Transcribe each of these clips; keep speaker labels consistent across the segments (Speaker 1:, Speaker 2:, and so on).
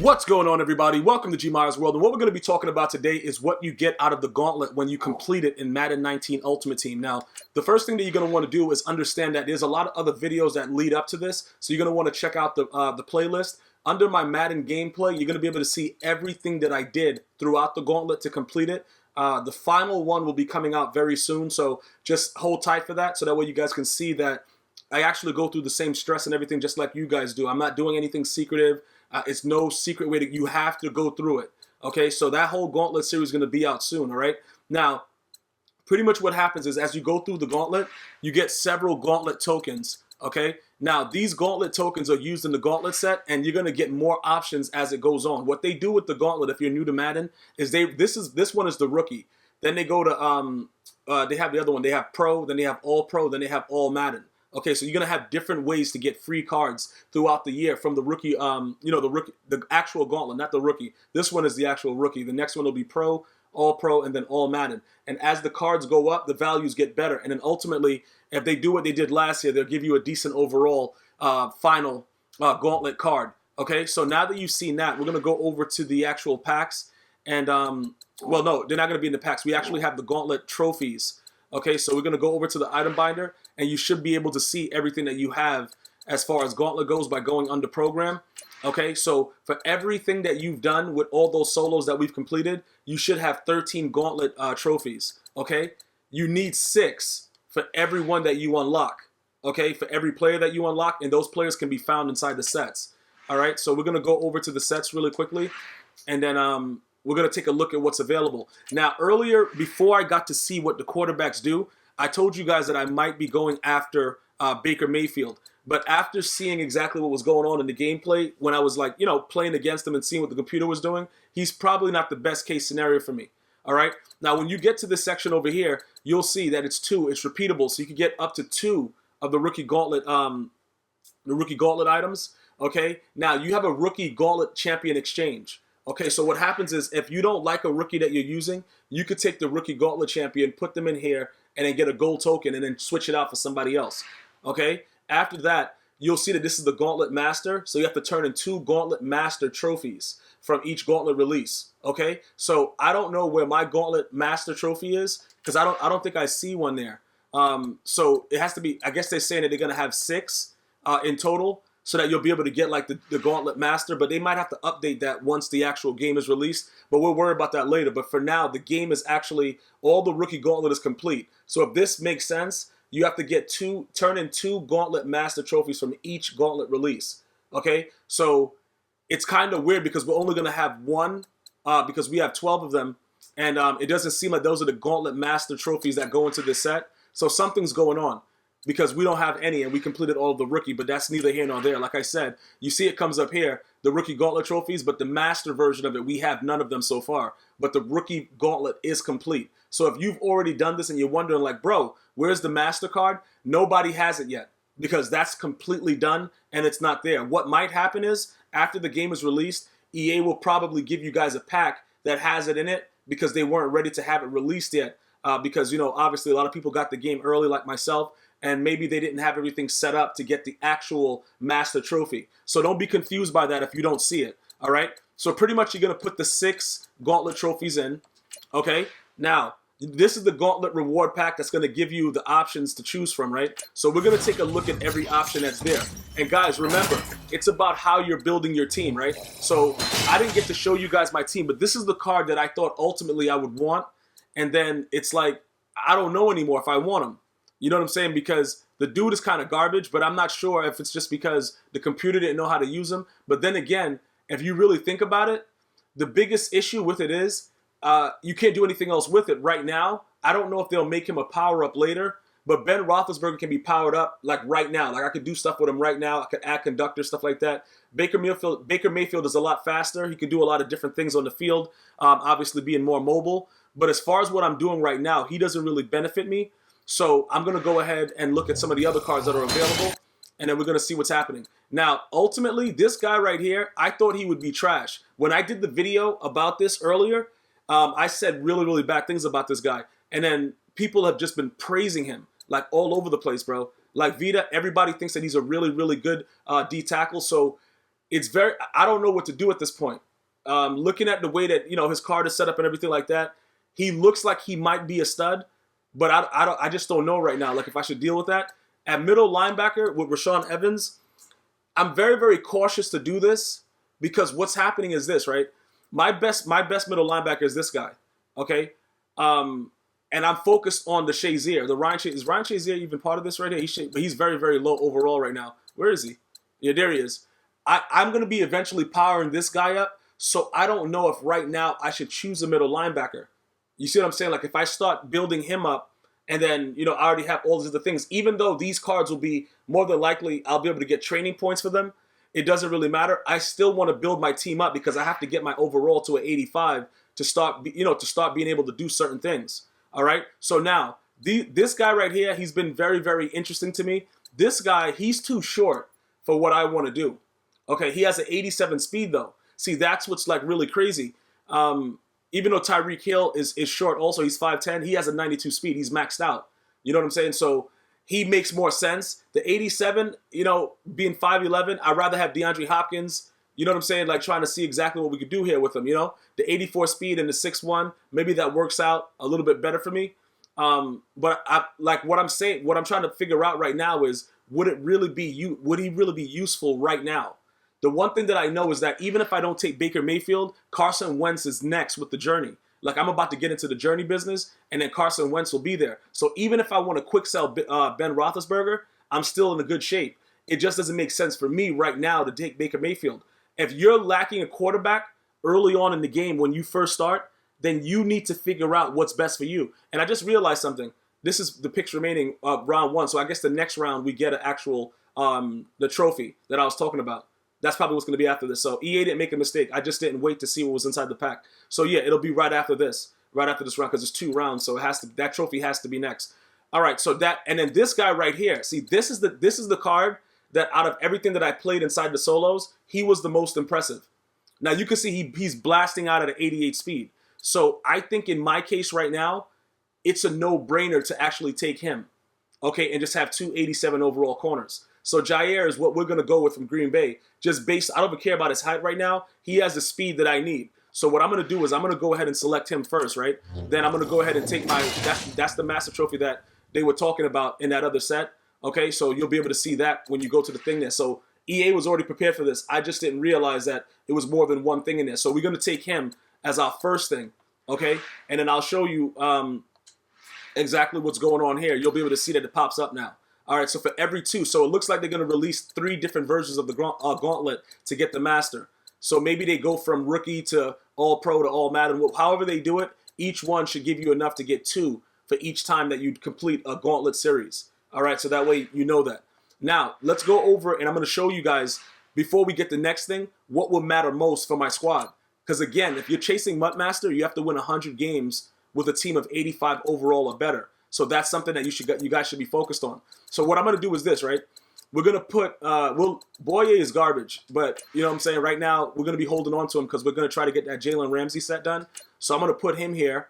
Speaker 1: What's going on, everybody? Welcome to GmiasWorld, and what we're going to be talking about today is what you get out of the Gauntlet when you complete it in Madden 19 Ultimate Team. Now, the first thing that you're going to want to do is understand that there's a lot of other videos that lead up to this, so you're going to want to check out the playlist. Under my Madden gameplay, you're going to be able to see everything that I did throughout the Gauntlet to complete it. The final one will be coming out very soon, so just hold tight for that, so that way you guys can see that I actually go through the same stress and everything just like you guys do. I'm not doing anything secretive. It's no secret way that you have to go through it. Okay, so that whole Gauntlet series is going to be out soon, all right? Now, pretty much what happens is as you go through the Gauntlet, you get several Gauntlet tokens, okay? Now, these Gauntlet tokens are used in the Gauntlet set, and you're going to get more options as it goes on. What they do with the Gauntlet, if you're new to Madden, is this one is the rookie. Then they go to, they have the other one. They have Pro, then they have All Pro, then they have All Madden. Okay, so you're gonna have different ways to get free cards throughout the year from the rookie, the actual Gauntlet, not the rookie. This one is the actual rookie. The next one will be Pro, All Pro, and then All Madden. And as the cards go up, the values get better. And then ultimately, if they do what they did last year, they'll give you a decent overall final Gauntlet card. Okay, so now that you've seen that, we're gonna go over to the actual packs. And well, no, they're not gonna be in the packs. We actually have the Gauntlet trophies. Okay, so we're going to go over to the item binder, and you should be able to see everything that you have as far as Gauntlet goes by going under program. Okay, so for everything that you've done with all those solos that we've completed, you should have 13 Gauntlet trophies. Okay, you need 6 for every one that you unlock. Okay, for every player that you unlock, and those players can be found inside the sets. All right, so we're going to go over to the sets really quickly, and then we're going to take a look at what's available. Now, earlier, before I got to see what the quarterbacks do, I told you guys that I might be going after Baker Mayfield. But after seeing exactly what was going on in the gameplay, when I was like, playing against him and seeing what the computer was doing, he's probably not the best case scenario for me. All right? Now, when you get to this section over here, you'll see that it's repeatable. So you can get up to 2 of the rookie Gauntlet, items. Okay? Now, you have a rookie Gauntlet champion exchange. Okay, so what happens is if you don't like a rookie that you're using, you could take the rookie Gauntlet champion, put them in here, and then get a gold token and then switch it out for somebody else. Okay, after that, you'll see that this is the Gauntlet Master, so you have to turn in 2 Gauntlet Master trophies from each Gauntlet release. Okay, so I don't know where my Gauntlet Master trophy is because I don't think I see one there. So it has to be. I guess they're saying that they're gonna have 6 in total, so that you'll be able to get like the Gauntlet Master, but they might have to update that once the actual game is released, but we'll worry about that later. But for now, the game is actually, all the rookie Gauntlet is complete. So if this makes sense, you have to turn in 2 Gauntlet Master trophies from each Gauntlet release, okay? So it's kind of weird because we're only gonna have 1 because we have 12 of them, and it doesn't seem like those are the Gauntlet Master trophies that go into this set, so something's going on. Because we don't have any, and we completed all of the rookie, but that's neither here nor there. Like I said, you see it comes up here, the rookie Gauntlet trophies, but the master version of it, we have none of them so far. But the rookie Gauntlet is complete. So if you've already done this and you're wondering like, bro, where's the master card? Nobody has it yet because that's completely done and it's not there. What might happen is after the game is released, EA will probably give you guys a pack that has it in it because they weren't ready to have it released yet. Because, obviously a lot of people got the game early like myself, and maybe they didn't have everything set up to get the actual master trophy. So don't be confused by that if you don't see it, all right? So pretty much you're going to put the 6 Gauntlet trophies in, okay? Now, this is the Gauntlet reward pack that's going to give you the options to choose from, right? So we're going to take a look at every option that's there. And guys, remember, it's about how you're building your team, right? So I didn't get to show you guys my team, but this is the card that I thought ultimately I would want. And then it's like, I don't know anymore if I want him. You know what I'm saying? Because the dude is kind of garbage, but I'm not sure if it's just because the computer didn't know how to use him. But then again, if you really think about it, the biggest issue with it is you can't do anything else with it right now. I don't know if they'll make him a power-up later, but Ben Roethlisberger can be powered up like right now. Like I could do stuff with him right now. I could add conductor, stuff like that. Baker Mayfield is a lot faster. He could do a lot of different things on the field, obviously being more mobile. But as far as what I'm doing right now, he doesn't really benefit me. So I'm going to go ahead and look at some of the other cards that are available, and then we're going to see what's happening. Now, ultimately, this guy right here, I thought he would be trash. When I did the video about this earlier, I said really, really bad things about this guy. And then people have just been praising him, like all over the place, bro. Like Vita, everybody thinks that he's a really, really good D tackle. So it's very. I don't know what to do at this point. Looking at the way that his card is set up and everything like that, he looks like he might be a stud, but I just don't know right now. Like if I should deal with that at middle linebacker with Rashaan Evans, I'm very very cautious to do this because what's happening is this, right? My best middle linebacker is this guy, okay? And I'm focused on the Shazier. Is Ryan Shazier even part of this right here? But he's very very low overall right now. Where is he? Yeah, there he is. I'm going to be eventually powering this guy up, so I don't know if right now I should choose a middle linebacker. You see what I'm saying? Like if I start building him up, and then I already have all these other things. Even though these cards will be more than likely, I'll be able to get training points for them. It doesn't really matter. I still want to build my team up because I have to get my overall to an 85 to start being able to do certain things. All right. So now this guy right here, he's been very very interesting to me. This guy, he's too short for what I want to do. Okay, he has an 87 speed though. See, that's what's like really crazy. Even though Tyreek Hill is short also, he's 5'10", he has a 92 speed. He's maxed out. You know what I'm saying? So he makes more sense. The 87, being 5'11", I'd rather have DeAndre Hopkins. You know what I'm saying? Like trying to see exactly what we could do here with him, The 84 speed and the 6'1", maybe that works out a little bit better for me. But what I'm trying to figure out right now is, would he really be useful right now? The one thing that I know is that even if I don't take Baker Mayfield, Carson Wentz is next with the journey. Like I'm about to get into the journey business, and then Carson Wentz will be there. So even if I want to quick sell Ben Roethlisberger, I'm still in a good shape. It just doesn't make sense for me right now to take Baker Mayfield. If you're lacking a quarterback early on in the game when you first start, then you need to figure out what's best for you. And I just realized something. This is the picks remaining round one. So I guess the next round we get an actual the trophy that I was talking about. That's probably what's going to be after this. So EA didn't make a mistake. I just didn't wait to see what was inside the pack. So yeah, it'll be right after this round, because it's 2 rounds. So that trophy has to be next. All right. So and then this guy right here. See, this is the card that out of everything that I played inside the solos, he was the most impressive. Now you can see he's blasting out at an 88 speed. So I think in my case right now, it's a no-brainer to actually take him, okay, and just have 2 87 overall corners. So Jair is what we're going to go with from Green Bay. Just based, I don't even care about his height right now. He has the speed that I need. So what I'm going to do is I'm going to go ahead and select him first, right? Then I'm going to go ahead and take that's the massive trophy that they were talking about in that other set. Okay, so you'll be able to see that when you go to the thing there. So EA was already prepared for this. I just didn't realize that it was more than one thing in there. So we're going to take him as our first thing, okay? And then I'll show you exactly what's going on here. You'll be able to see that it pops up now. All right, so for every 2, so it looks like they're going to release 3 different versions of the Gauntlet to get the Master. So maybe they go from rookie to all pro to all Madden. However they do it, each one should give you enough to get 2 for each time that you complete a Gauntlet series. All right, so that way you know that. Now, let's go over, and I'm going to show you guys, before we get the next thing, what will matter most for my squad. Because again, if you're chasing MUT Master, you have to win 100 games with a team of 85 overall or better. So that's something that you guys should be focused on. So what I'm going to do is this, right? We're going to put, Boye is garbage, but you know what I'm saying? Right now, we're going to be holding on to him because we're going to try to get that Jalen Ramsey set done. So I'm going to put him here.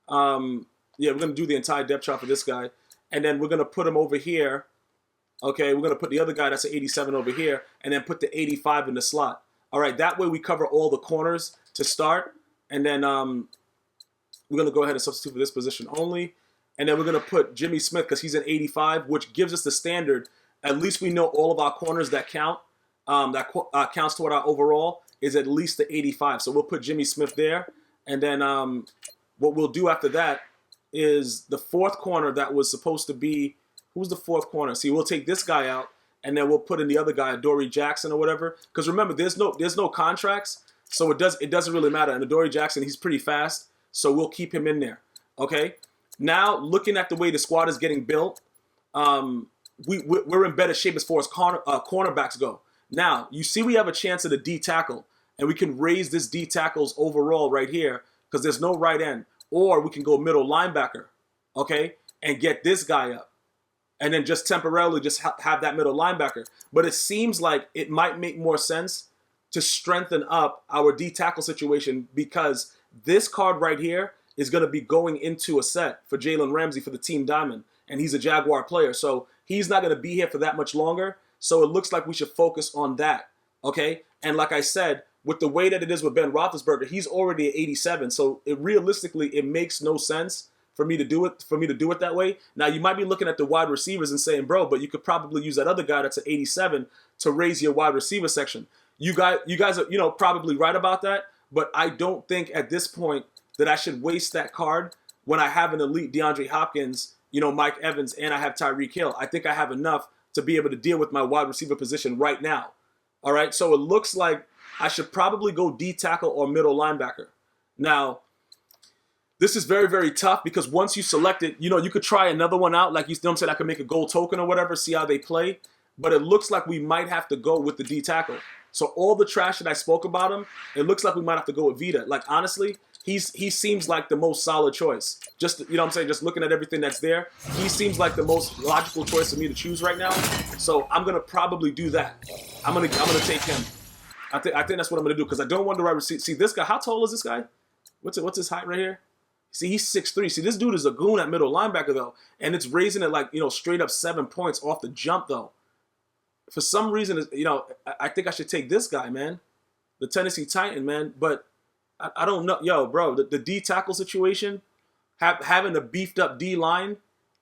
Speaker 1: Yeah, we're going to do the entire depth chart for this guy. And then we're going to put him over here. Okay, we're going to put the other guy that's an 87 over here, and then put the 85 in the slot. All right, that way we cover all the corners to start. And then we're going to go ahead and substitute for this position only. And then we're going to put Jimmy Smith because he's an 85, which gives us the standard. At least we know all of our corners that count, counts toward our overall, is at least the 85. So we'll put Jimmy Smith there. And then what we'll do after that is the 4th corner that was supposed to be, who's the 4th corner? See, we'll take this guy out, and then we'll put in the other guy, Adoree Jackson or whatever. Because remember, there's no contracts, so it doesn't really matter. And Adoree Jackson, he's pretty fast, so we'll keep him in there. Okay. Now, looking at the way the squad is getting built, we're in better shape as far as cornerbacks go. Now, you see we have a chance at a D tackle, and we can raise this D tackle's overall right here because there's no right end. Or we can go middle linebacker, okay, and get this guy up. And then just temporarily just have that middle linebacker. But it seems like it might make more sense to strengthen up our D tackle situation because this card right here is going to be going into a set for Jalen Ramsey for the Team Diamond. And he's a Jaguar player. So he's not going to be here for that much longer. So it looks like we should focus on that. Okay? And like I said, with the way that it is with Ben Roethlisberger, he's already at 87. So realistically, it makes no sense for me to do it that way. Now, you might be looking at the wide receivers and saying, bro, but you could probably use that other guy that's at 87 to raise your wide receiver section. You guys are, probably right about that, but I don't think at this point that I should waste that card when I have an elite DeAndre Hopkins, Mike Evans, and I have Tyreek Hill. I think I have enough to be able to deal with my wide receiver position right now. All right, so it looks like I should probably go D tackle or middle linebacker. Now, this is very, very tough because once you select it, you could try another one out. Like said, I could make a gold token or whatever, see how they play. But it looks like we might have to go with the D tackle. So all the trash that I spoke about him, it looks like we might have to go with Vita. Like, honestly, he seems like the most solid choice. Just, just looking at everything that's there, he seems like the most logical choice for me to choose right now. So I'm going to probably do that. I'm gonna take him. I think that's what I'm going to do because I don't want the right receiver. See, this guy, how tall is this guy? What's his height right here? See, he's 6'3". See, this dude is a goon at middle linebacker, though. And it's raising it like, straight up 7 points off the jump, though. For some reason, I think I should take this guy, man. The Tennessee Titan, man. But I don't know. Yo, bro, the D tackle situation, having a beefed up D line,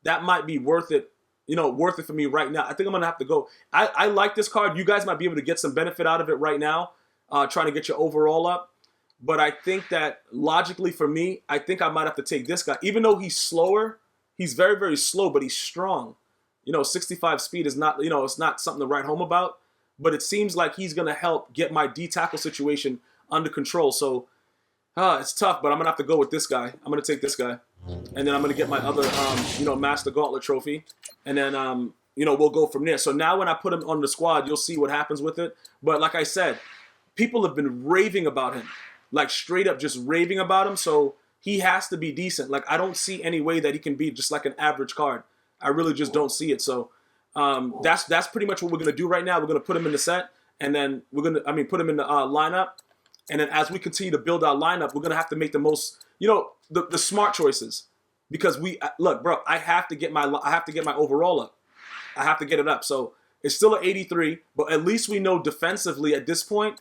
Speaker 1: that might be worth it. Worth it for me right now. I think I'm going to have to go. I like this card. You guys might be able to get some benefit out of it right now, trying to get your overall up. But I think that logically for me, I think I might have to take this guy. Even though he's slower, he's very, very slow, but he's strong. 65 speed is not, it's not something to write home about. But it seems like he's going to help get my D tackle situation under control. So it's tough, but I'm going to have to go with this guy. I'm going to take this guy. And then I'm going to get my other, Master Gauntlet trophy. And then, we'll go from there. So now when I put him on the squad, you'll see what happens with it. But like I said, people have been raving about him. Like straight up just raving about him. So he has to be decent. Like I don't see any way that he can be just like an average card. I really just don't see it. So that's pretty much what we're going to do right now. We're going to put him in the set. And then we're going to, put him in the lineup. And then as we continue to build our lineup, we're going to have to make the most, the smart choices. Because look, bro, I have to get my overall up. I have to get it up. So it's still at 83, but at least we know defensively at this point,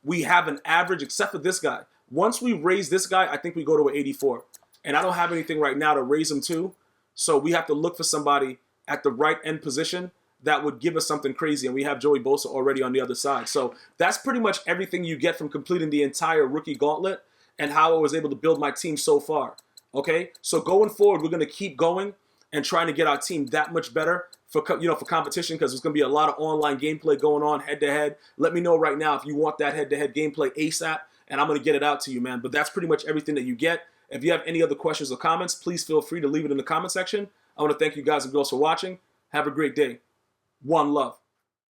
Speaker 1: we have an average except for this guy. Once we raise this guy, I think we go to an 84. And I don't have anything right now to raise him to. So we have to look for somebody at the right end position that would give us something crazy. And we have Joey Bosa already on the other side. So that's pretty much everything you get from completing the entire rookie gauntlet and how I was able to build my team so far. Okay, so going forward, we're going to keep going and trying to get our team that much better for competition because there's going to be a lot of online gameplay going on head-to-head. Let me know right now if you want that head-to-head gameplay ASAP, and I'm going to get it out to you, man. But that's pretty much everything that you get. If you have any other questions or comments, please feel free to leave it in the comment section. I want to thank you guys and girls for watching. Have a great day. One love.